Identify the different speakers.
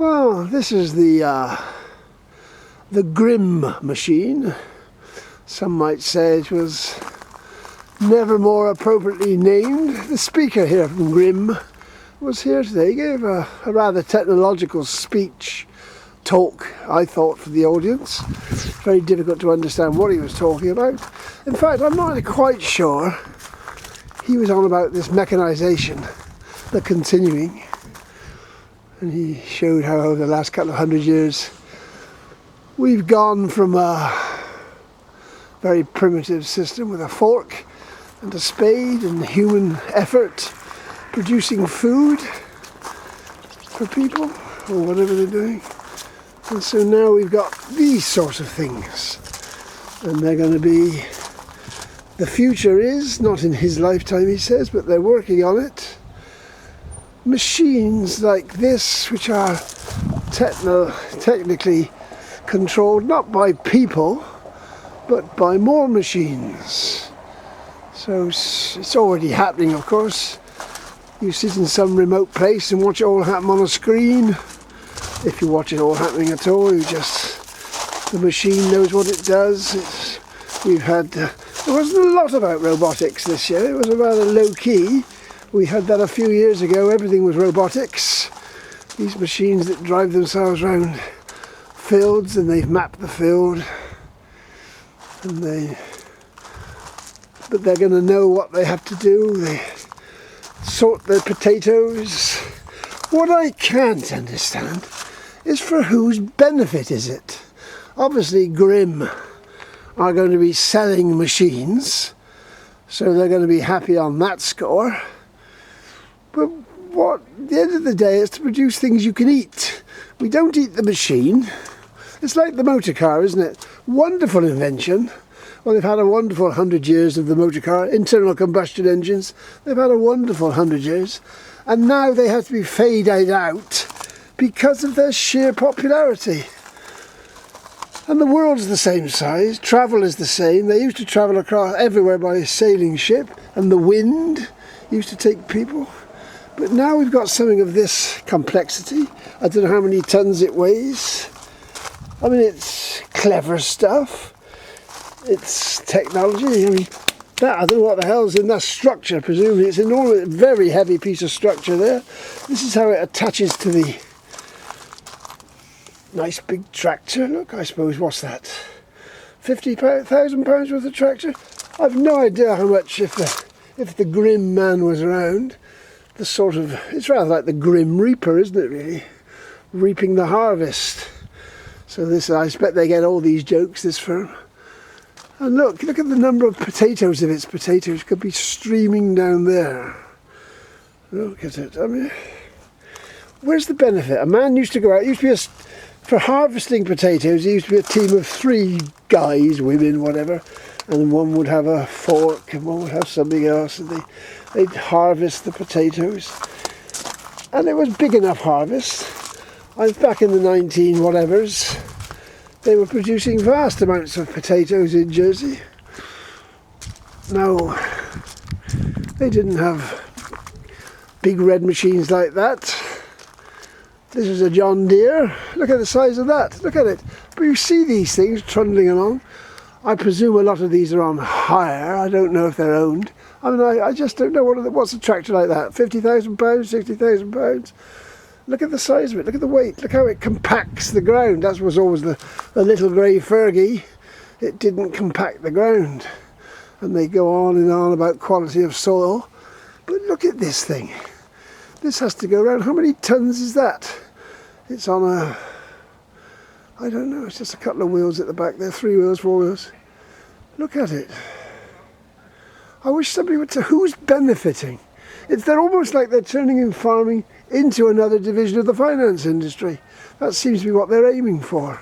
Speaker 1: Well, this is the Grimme machine. Some might say it was never more appropriately named. The speaker here from Grimme was here today. He gave a rather technological speech, talk, I thought, for the audience. Very difficult to understand what he was talking about. In fact, I'm not quite sure. He was on about this mechanisation, the continuing. And he showed how over the last couple of 100 years we've gone from a very primitive system with a fork and a spade and human effort producing food for people or whatever they're doing. And so now we've got these sorts of things, and they're going to be, the future is, not in his lifetime he says, but they're working on it. Machines like this, which are technically controlled not by people but by more machines. So it's already happening, of course. You sit in some remote place and watch it all happen on a screen. If you watch it all happening at all, the machine knows what it does. There wasn't a lot about robotics this year. It was rather low key. We had that a few years ago. Everything was robotics. These machines that drive themselves around fields, and they've mapped the field, but they're going to know what they have to do. They sort their potatoes. What I can't understand is for whose benefit is it? Obviously Grimme are going to be selling machines, so they're going to be happy on that score. But at the end of the day, it's to produce things you can eat. We don't eat the machine. It's like the motor car, isn't it? Wonderful invention. Well, they've had a wonderful 100 years of the motor car, internal combustion engines. They've had a wonderful 100 years. And now they have to be faded out because of their sheer popularity. And the world's the same size. Travel is the same. They used to travel across everywhere by a sailing ship, and the wind used to take people. But now we've got something of this complexity. I don't know how many tons it weighs. I mean, it's clever stuff. It's technology. I mean, I don't know what the hell's in that structure, presumably. It's an enormous, very heavy piece of structure there. This is how it attaches to the nice big tractor. Look, I suppose, what's that? £50,000 worth of tractor? I've no idea how much, if the Grimme man was around. It's rather like the Grim Reaper, isn't it, really? Reaping the harvest. So I expect they get all these jokes, this firm. And look at the number of potatoes of its potatoes could be streaming down there. Look at it. I mean, where's the benefit? A man used to go out, for harvesting potatoes, there used to be a team of 3 guys, women, whatever, and one would have a fork and one would have something else, and they'd harvest the potatoes. And it was big enough harvest. I was back in the 19-whatevers. They were producing vast amounts of potatoes in Jersey. No, they didn't have big red machines like that. This is a John Deere. Look at the size of that. Look at it. But you see these things trundling along. I presume a lot of these are on hire. I don't know if they're owned. I mean, I just don't know what's a tractor like that. £50,000, £60,000. Look at the size of it. Look at the weight. Look how it compacts the ground. That was always the little grey Fergie. It didn't compact the ground. And they go on and on about quality of soil. But look at this thing. This has to go around. How many tons is that? It's on I don't know. It's just a couple of wheels at the back there. 3 wheels, 4 wheels. Look at it. I wish somebody would say who's benefiting. They're almost like they're turning in farming into another division of the finance industry. That seems to be what they're aiming for.